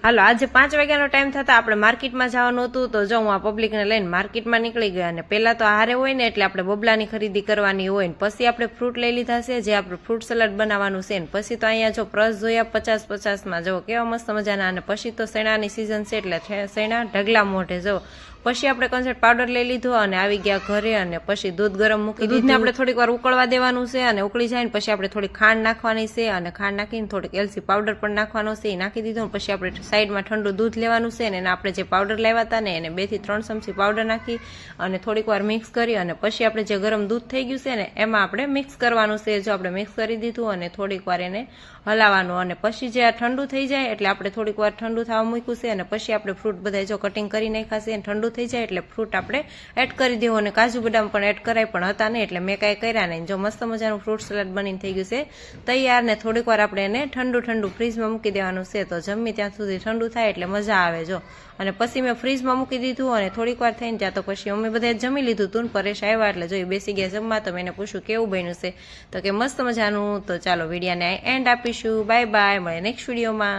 હાલો આજે 5 વાગ્યાનો ટાઈમ થતા આપણે માર્કેટમાં જવાનું હતું તો જો હું આ પબ્લિકને લઈને માર્કેટમાં નીકળી ગયા અને પહેલા તો હારે હોય ને એટલે આપણે બબલાની ખરીદી કરવાની હોય ને પછી આપણે ફ્રૂટ લઈ લીધા છે જે આપણે ફ્રૂટ સલાડ બનાવવાનું છે ને પછી તો અહીંયા જો પ્રસ જોયા 50-50માં જો કેવા મસ્ત મજાના અને પછી તો સૈણાની સિઝન છે એટલે સૈણા ઢગલા મોઢે જો પછી આપણે કોન્સેટ પાવડર લઈ લીધો અને આવી ગયા ઘરે અને પછી દૂધ ગરમ મૂકી દૂધને આપણે થોડીક વાર ઉકળવા દેવાનું છે અને ઉકળી જાય ને પછી આપણે થોડી ખાંડ નાખવાની છે અને ખાંડ નાખીને થોડીક એલસી પાવડર પણ નાખવાનો છે એ નાખી દીધો ને પછી આપણે સાઈડમાં ઠંડુ દૂધ લેવાનું છે ને આપણે જે પાવડર લેવા હતા ને એને 2 થી 3 ચમચી પાવડર નાખી અને થોડીક વાર મિક્સ કરી અને પછી આપણે જે ગરમ દૂધ થઈ ગયું છે ને એમાં આપણે મિક્સ કરવાનું છે જો આપણે મિક્સ કરી દીધું અને થોડીક વાર એને હલાવવાનું અને પછી જે આ ઠંડુ થઈ જાય એટલે આપણે થોડીક વાર ઠંડુ થવા મૂક્યું છે અને પછી આપણે ફ્રૂટ બધા જો કટિંગ કરી નાખ્યા છે અને ઠંડુ થઈ જાય એટલે ફ્રૂટ આપણે એડ કરી દેવું અને કાજુ બદામ પણ એડ કરાય પણ હતા નહીં એટલે મેં કાંઈ કર્યા નહીં જો મસ્ત મજાનું ફ્રૂટ સલાડ બનીને થઈ ગયું છે તૈયાર ને થોડીક વાર આપણે એને ઠંડુ ફ્રીજમાં મૂકી દેવાનું છે તો જમી ત્યાં સુધી ઠંડુ થાય એટલે મજા આવે જો અને પછી મેં ફ્રીજમાં મૂકી દીધું અને થોડીક વાર થઈને ત્યાં તો પછી અમે બધા જમી લીધું તું ને પરેશ આવ્યા એટલે જોઈ બેસી ગયા જમવા તો મેં એને પૂછ્યું કેવું બન્યું છે તો કે મસ્ત મજાનું તો ચાલો વિડીયોને એન્ડ આપીશું બાય બાય મળે નેક્સ્ટ વિડીયોમાં